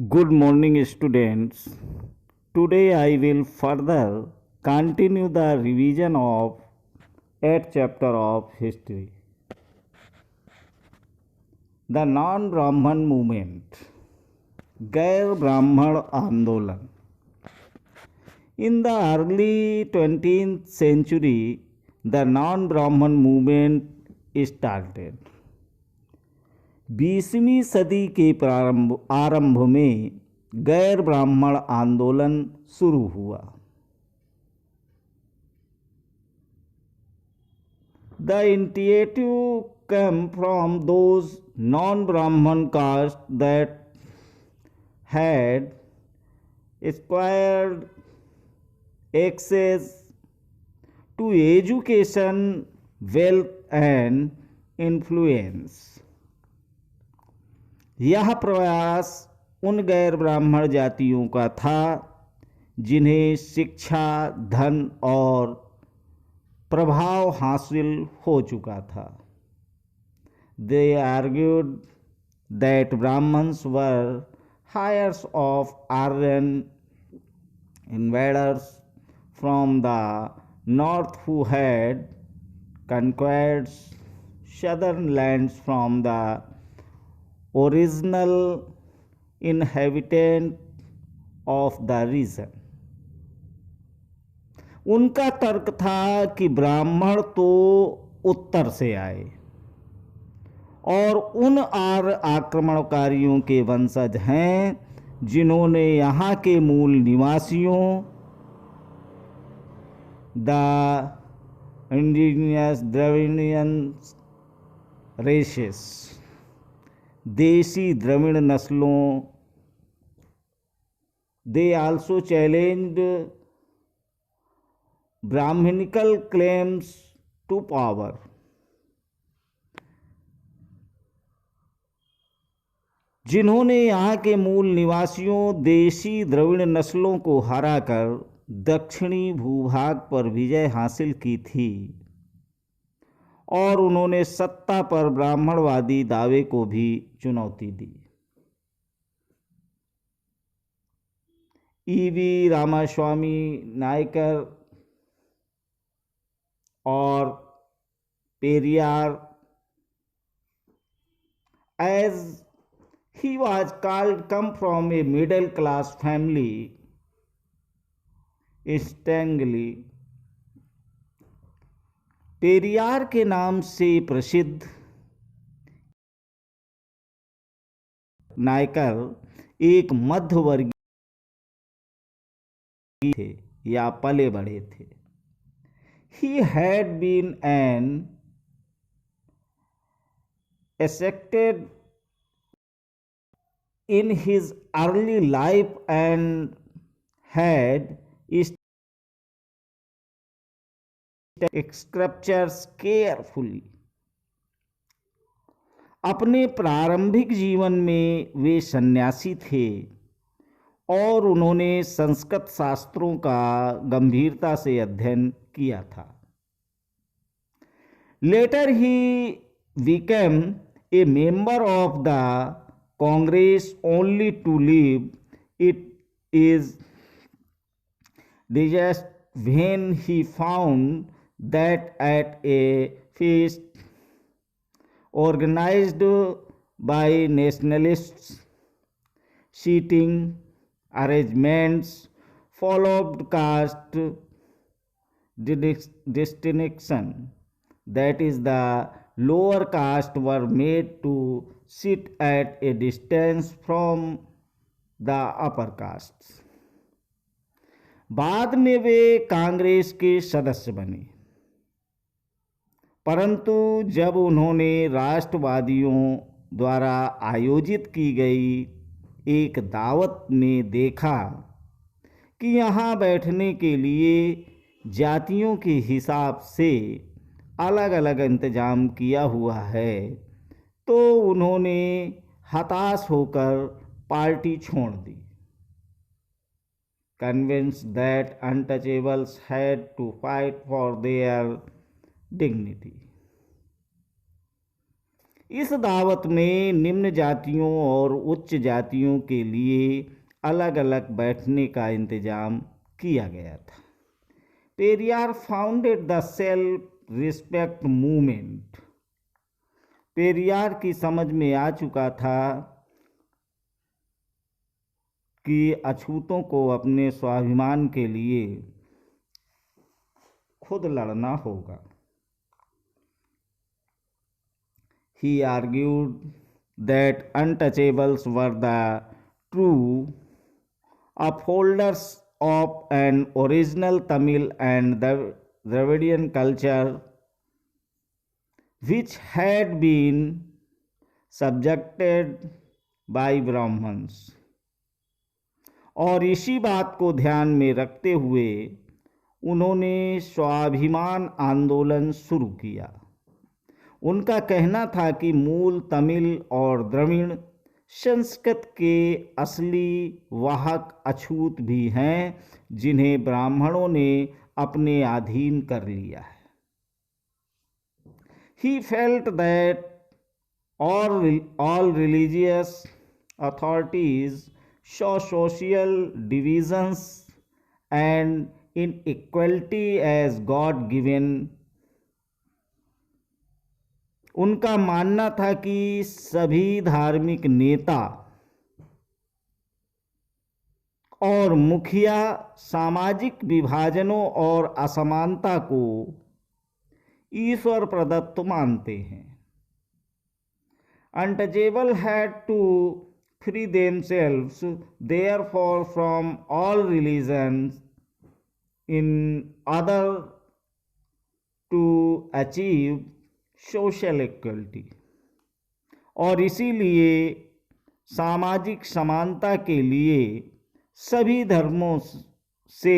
Good morning, students. Today I will further continue the revision of 8th chapter of history. The non-Brahman movement, गैर ब्राह्मण आंदोलन. In the early 20th century, the non-Brahman movement started. 20वीं सदी के आरंभ में गैर ब्राह्मण आंदोलन शुरू हुआ. The initiative came from those non-Brahman castes that had acquired access to education, wealth and influence. यह प्रयास उन गैर ब्राह्मण जातियों का था जिन्हें शिक्षा, धन और प्रभाव हासिल हो चुका था. They argued that Brahmins were heirs of Aryan invaders from the north who had conquered southern lands from the original inhabitant of the region. उनका तर्क था कि ब्राह्मण तो उत्तर से आए और उन आर्य आक्रमणकारियों के वंशज हैं जिन्होंने यहाँ के मूल निवासियों द इंडिजिनियस द्रविडियन रेसेस देशी द्रविड़ नस्लों. They also challenged Brahmanical claims to power. जिन्होंने यहाँ के मूल निवासियों देशी द्रविड़ नस्लों को हराकर दक्षिणी भूभाग पर विजय हासिल की थी और उन्होंने सत्ता पर ब्राह्मणवादी दावे को भी चुनौती दी. ईवी रामास्वामी नायकर और Periyar, as he was called, come from a middle class family, स्टैंगली. Periyar के नाम से प्रसिद्ध नायकर एक मध्यवर्गीय थे या पले बड़े थे. He had been an ascetic in his early life and had scriptures carefully. अपने प्रारंभिक जीवन में वे सन्यासी थे और उन्होंने संस्कृत शास्त्रों का गंभीरता से अध्ययन किया था. Later he became a member of the Congress only to leave it is disaster when he found that at a feast organized by nationalists, seating arrangements followed caste distinction. That is, the lower caste were made to sit at a distance from the upper castes. बाद में वे कांग्रेस के सदस्य बने, परंतु जब उन्होंने राष्ट्रवादियों द्वारा आयोजित की गई एक दावत में देखा कि यहाँ बैठने के लिए जातियों के हिसाब से अलग अलग इंतजाम किया हुआ है, तो उन्होंने हताश होकर पार्टी छोड़ दी. Convinced that untouchables had to fight for their dignity. इस दावत में निम्न जातियों और उच्च जातियों के लिए अलग अलग बैठने का इंतजाम किया गया था। Periyar founded the self respect movement. Periyar की समझ में आ चुका था कि अछूतों को अपने स्वाभिमान के लिए खुद लड़ना होगा। He argued that untouchables were the true upholders of an original Tamil and the Dravidian culture, which had been subjected by Brahmins। और इसी बात को ध्यान में रखते हुए उन्होंने स्वाभिमान आंदोलन शुरू किया। उनका कहना था कि मूल तमिल और द्रविड़ संस्कृत के असली वाहक अछूत भी हैं, जिन्हें ब्राह्मणों ने अपने अधीन कर लिया है। He felt that all religious authorities saw social divisions and inequality as God-given। उनका मानना था कि सभी धार्मिक नेता और मुखिया सामाजिक विभाजनों और असमानता को ईश्वर प्रदत्त मानते हैं। Untouchable had to free themselves therefore from all religions in order to achieve social equality. और इसीलिए सामाजिक समानता के लिए सभी धर्मों से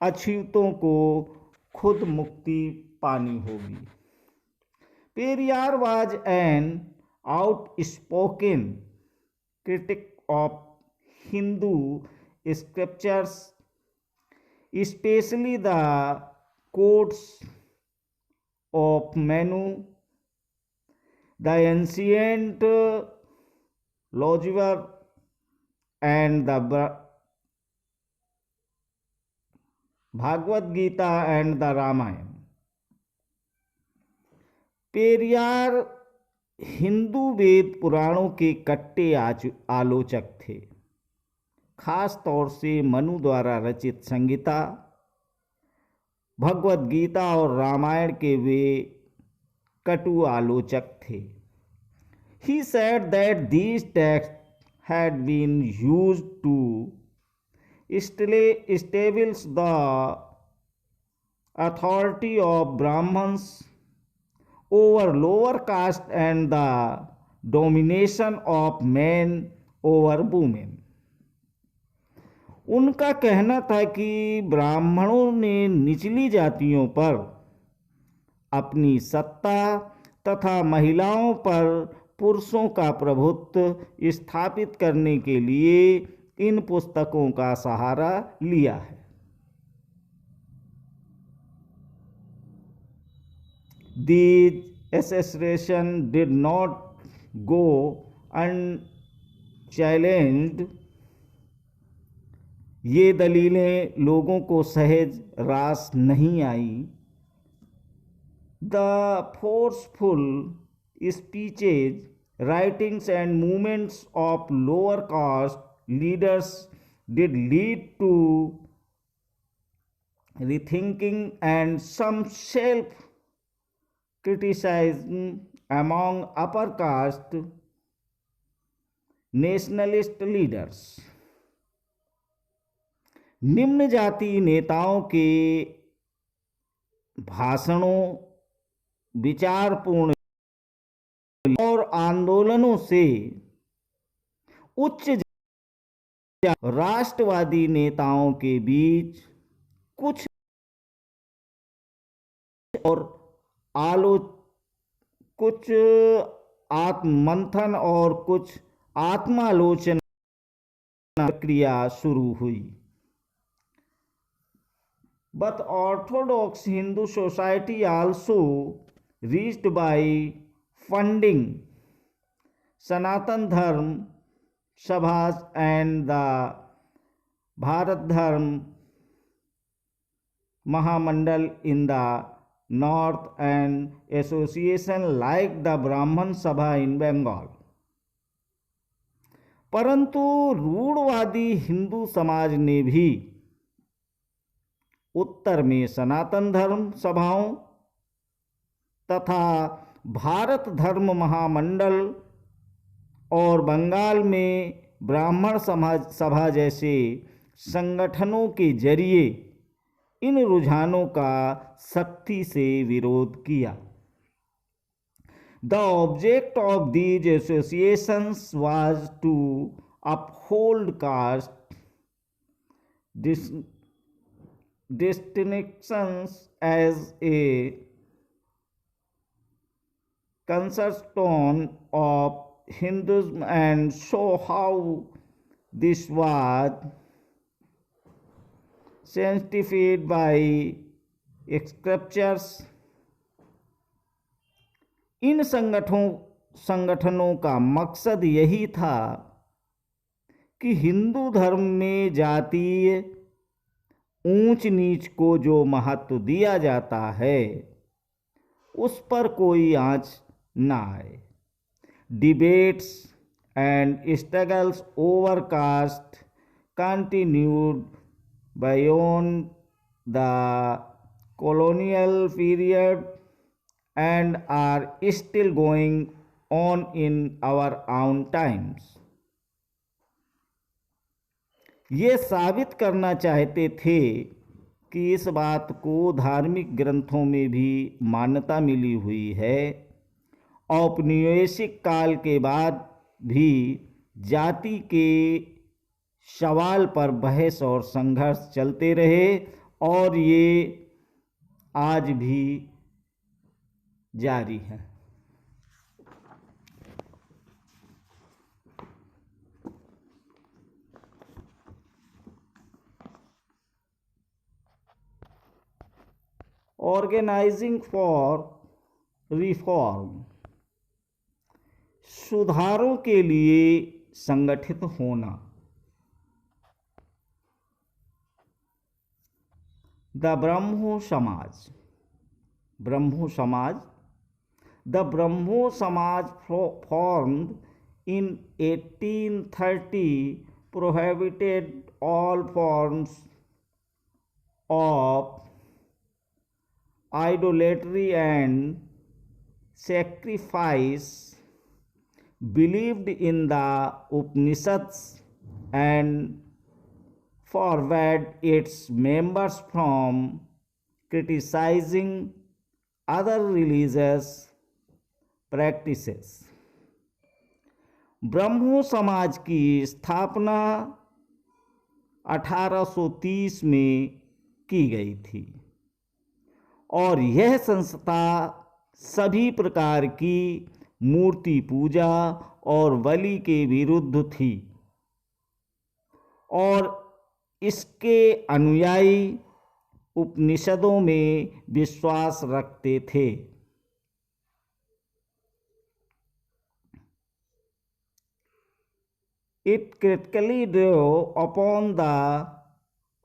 अछूतों को खुद मुक्ति पानी होगी। Periyar was an outspoken critic of Hindu scriptures, specially the codes of Manu, the ancient Logivir and the Bhagavad Gita and the Ramayana। Periyar Hindu वेद पुराणों के कट्टे आलोचक थे, खास तौर से मनु द्वारा रचित संहिता, भगवद गीता और रामायण के वे कटु आलोचक थे। He said that these texts had been used to establish the authority of Brahmins over lower caste and the domination of men over women। उनका कहना था कि ब्राह्मणों ने निचली जातियों पर अपनी सत्ता तथा महिलाओं पर पुरुषों का प्रभुत्व स्थापित करने के लिए इन पुस्तकों का सहारा लिया है। These assertions did not go unchallenged। ये दलीलें लोगों को सहज रास नहीं आई। The forceful speeches, writings and movements of lower caste leaders did lead to rethinking and some self-criticism among upper caste nationalist leaders। निम्न जाति नेताओं के भाषणों, विचारपूर्ण और आंदोलनों से उच्च राष्ट्रवादी नेताओं के बीच कुछ और कुछ आत्ममंथन और कुछ आत्मालोचना प्रक्रिया शुरू हुई। But Orthodox Hindu society also reached by funding सनातन धर्म सभा and the Bharat Dharma Mahamandal in the north and association like the Brahman Sabha इन बंगाल। परंतु रूढ़वादी हिंदू समाज ने भी उत्तर में सनातन धर्म सभाओं तथा भारत धर्म महामंडल और बंगाल में ब्राह्मण सभा जैसे संगठनों के जरिए इन रुझानों का सख्ती से विरोध किया। The object of these associations was to uphold caste distinctions as a cornerstone of Hinduism and show how this was sanctified by scriptures। इन संगठनों का मकसद यही था कि हिंदू धर्म में जातीय ऊंच नीच को जो महत्व दिया जाता है उस पर कोई आंच न आए। Debates and struggles over caste continued beyond the colonial period and are still going on in our own times। ये साबित करना चाहते थे कि इस बात को धार्मिक ग्रंथों में भी मान्यता मिली हुई है। औपनिवेशिक काल के बाद भी जाति के सवाल पर बहस और संघर्ष चलते रहे और ये आज भी जारी है। ऑर्गेनाइजिंग फॉर रिफॉर्म, सुधारों के लिए संगठित होना। द ब्रह्मो समाज, ब्रह्मो समाज, द ब्रह्मो समाज formed in 1830 prohibited all forms of idolatry and sacrifice, believed in the Upanishads and forbade its members from criticizing other religious practices। ब्रह्मो समाज की स्थापना 1830 में की गई थी और यह संस्था सभी प्रकार की मूर्ति पूजा और बलि के विरुद्ध थी और इसके अनुयायी उपनिषदों में विश्वास रखते थे। It critically drew upon the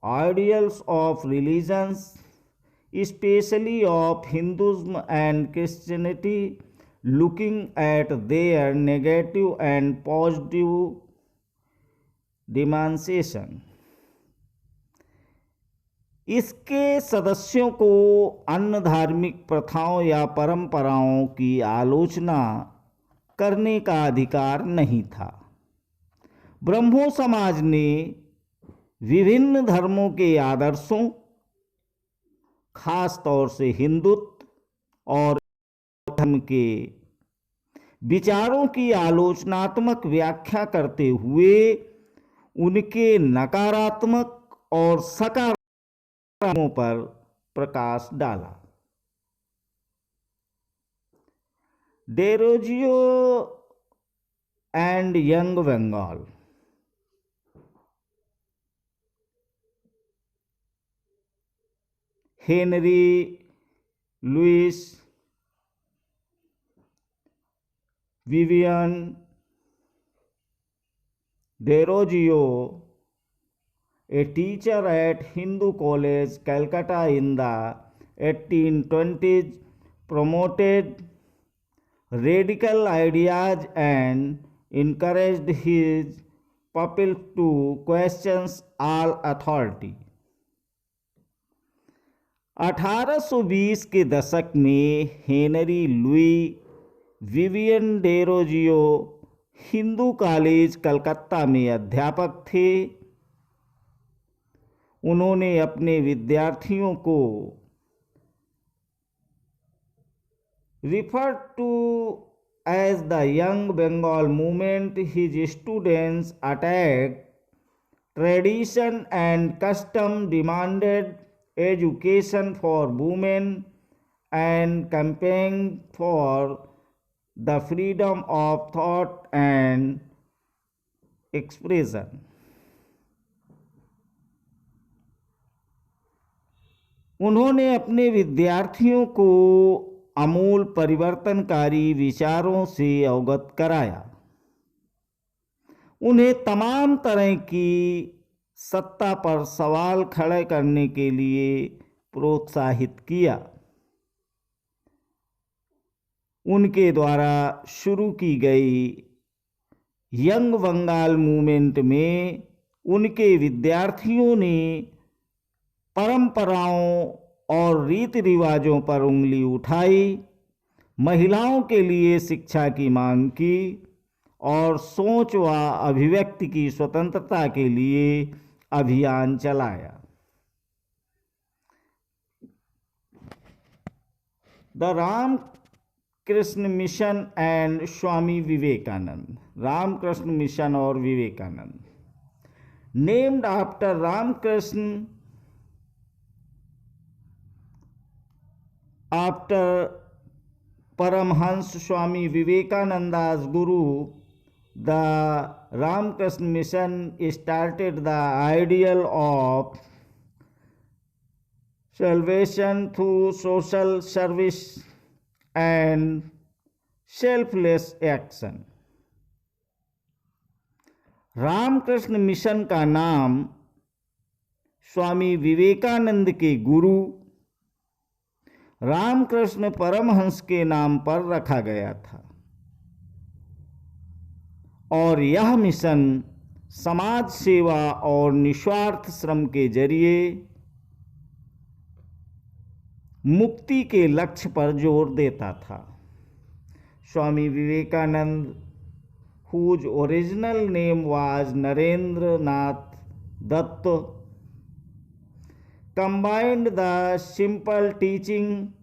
ideals of religions, especially of Hinduism and Christianity, looking at their negative and positive demonstration। इसके सदस्यों को अन्य धार्मिक प्रथाओं या परंपराओं की आलोचना करने का अधिकार नहीं था। ब्रह्मो समाज ने विभिन्न धर्मों के आदर्शों, खास तौर से हिंदुत्व और धर्म के विचारों की आलोचनात्मक व्याख्या करते हुए उनके नकारात्मक और सकारात्मक पर प्रकाश डाला। Derozio and Young Bengal, Henry Louis Vivian Desrosiers, a teacher at Hindu College, Calcutta in the 1820s, promoted radical ideas and encouraged his pupils to question all authority. 1820 के दशक में Henry Louis Vivian Derozio Hindu college Calcutta में अध्यापक थे। उन्होंने अपने विद्यार्थियों को referred to as the Young Bengal movement. His students attacked tradition and custom, demanded education for women, and campaigned for the freedom of thought and expression. उन्होंने अपने विद्यार्थियों को आमूल परिवर्तनकारी विचारों से अवगत कराया। उन्हें तमाम तरह की सत्ता पर सवाल खड़े करने के लिए प्रोत्साहित किया। उनके द्वारा शुरू की गई यंग बंगाल मूवमेंट में उनके विद्यार्थियों ने परंपराओं और रीति रिवाजों पर उंगली उठाई, महिलाओं के लिए शिक्षा की मांग की और सोच व अभिव्यक्ति की स्वतंत्रता के लिए अभियान चलाया। The Ramakrishna mission and Swami Vivekananda. Ramakrishna mission और Vivekananda, named after Ramakrishna after Paramhans Swami Vivekananda's guru, the Ramakrishna Mission started the ideal of salvation through social service and selfless action. Ramakrishna Mission का नाम स्वामी विवेकानंद के गुरु रामकृष्ण परमहंस के नाम पर रखा गया था और यह मिशन समाज सेवा और निस्वार्थ श्रम के जरिए मुक्ति के लक्ष्य पर जोर देता था। Swami Vivekananda, whose original name was Narendra Nath Datta, combined the simple teaching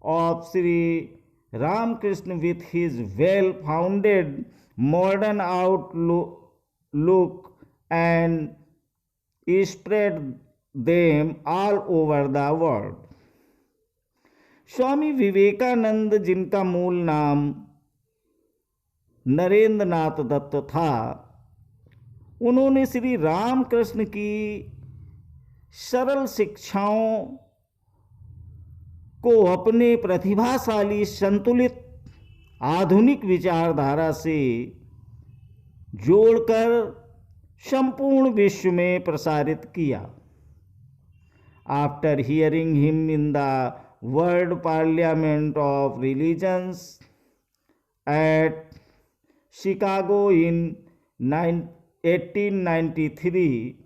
of Sri Ramakrishna with his well-founded modern outlook and spread them all over the world. Swami Vivekananda, जिनका मूल नाम नरेंद्र नाथ दत्त था, उन्होंने श्री रामकृष्ण की सरल शिक्षाओं को अपने प्रतिभाशाली, संतुलित, आधुनिक विचारधारा से जोड़कर संपूर्ण विश्व में प्रसारित किया। After hearing him in the World Parliament of Religions at Chicago in 1893,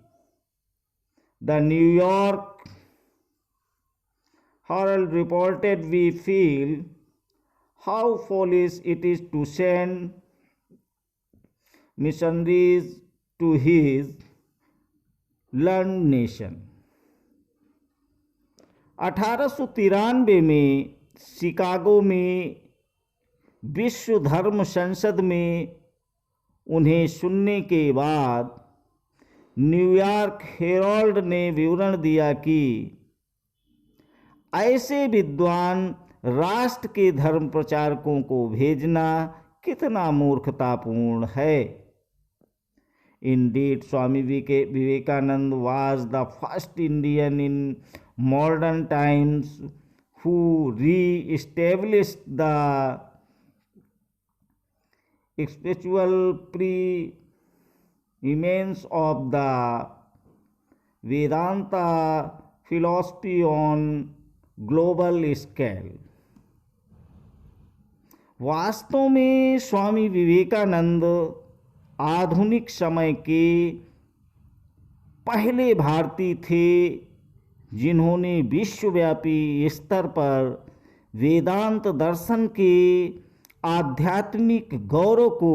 the New York Herald reported, "We feel how foolish it is to send missionaries to his learned nation." 1893 में शिकागो में विश्व धर्म संसद में उन्हें सुनने के बाद न्यूयॉर्क हेराल्ड ने विवरण दिया कि ऐसे विद्वान राष्ट्र के धर्म प्रचारकों को भेजना कितना मूर्खतापूर्ण है। Indeed, Swami Vivekanand was the first Indian in modern times who re-established the spiritual immense of the Vedanta philosophy on global scale। वास्तव में स्वामी विवेकानंद आधुनिक समय के पहले भारतीय थे जिन्होंने विश्वव्यापी स्तर पर वेदांत दर्शन के आध्यात्मिक गौरव को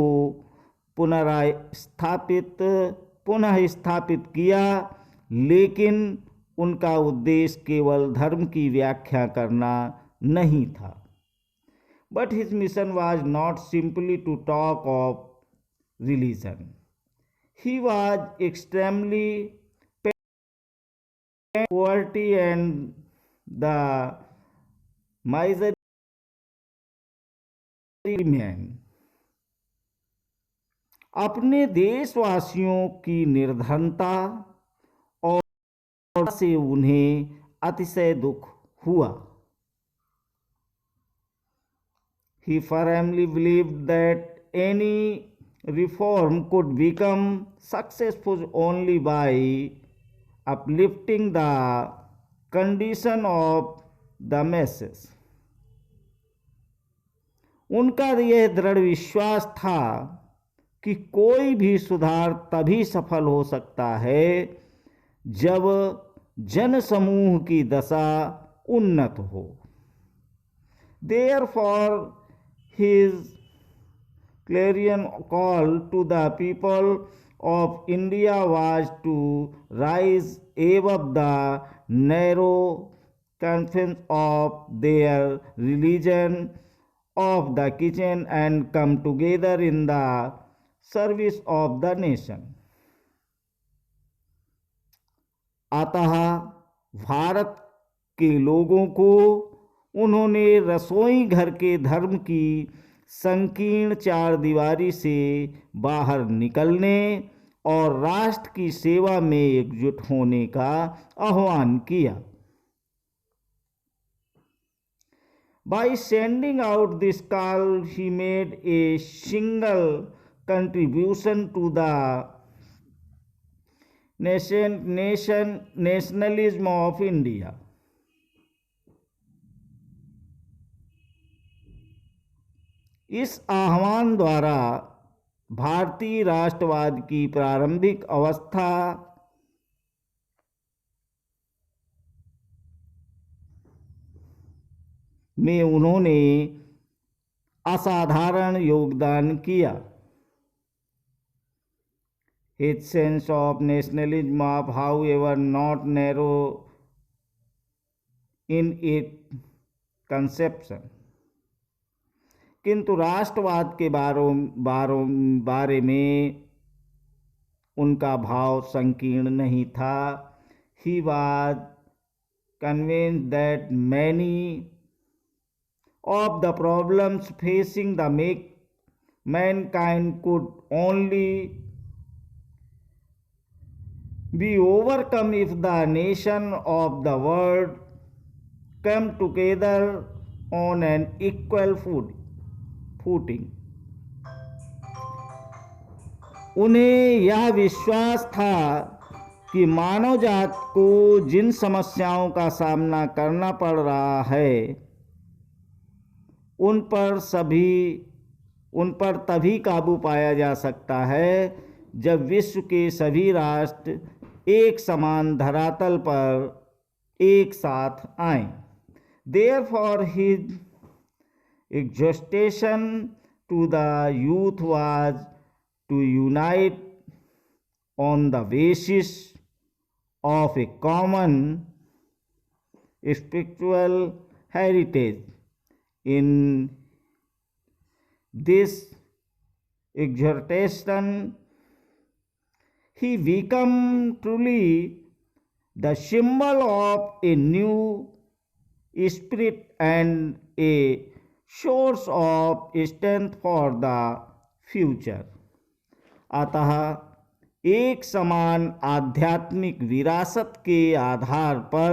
पुनः स्थापित किया, लेकिन उनका उद्देश्य केवल धर्म की व्याख्या करना नहीं था। But his mission was not simply to talk of religion. He was extremely poverty and the misery man। अपने देशवासियों की निर्धनता और से उन्हें अतिशय दुख हुआ। He firmly believed that any reform could become successful only by uplifting the condition of the masses। उनका यह दृढ़ विश्वास था कि कोई भी सुधार तभी सफल हो सकता है जब जनसमूह की दशा उन्नत हो। Therefore, his clarion call to the people of India was to rise above the narrow confines of their religion of the kitchen and come together in the service of the nation। अतः भारत के लोगों को उन्होंने रसोई घर के धर्म की संकीर्ण चार दीवारी से बाहर निकलने और राष्ट्र की सेवा में एकजुट होने का आह्वान किया। By sending out this call, he made a single contribution to the nationalism of India। इस आह्वान द्वारा भारतीय राष्ट्रवाद की प्रारंभिक अवस्था में उन्होंने असाधारण योगदान किया। His sense of nationalism of however not narrow in its conception। किंतु राष्ट्रवाद के बारे में उनका भाव संकीर्ण नहीं था। He was convinced that many of the problems facing the mankind could only be overcome if the nation of the world come together on an equal footing। उन्हें यह विश्वास था कि मानव जात को जिन समस्याओं का सामना करना पड़ रहा है उन पर तभी काबू पाया जा सकता है जब विश्व के सभी राष्ट्र एक समान धरातल पर एक साथ आएं। Therefore, his exhortation to the youth was to unite on the basis of a common spiritual heritage। In this exhortation, he became truly the symbol of a new spirit and a source of strength for the future। अतः एक समान आध्यात्मिक विरासत के आधार पर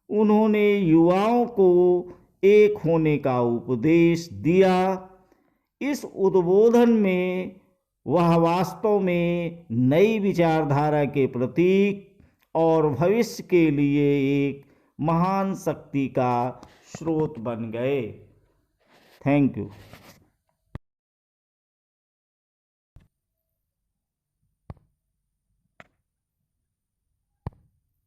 उन्होंने युवाओं को एक होने का उपदेश दिया। इस उद्बोधन में वह वास्तव में नई विचारधारा के प्रतीक और भविष्य के लिए एक महान शक्ति का स्रोत बन गए। Thank you.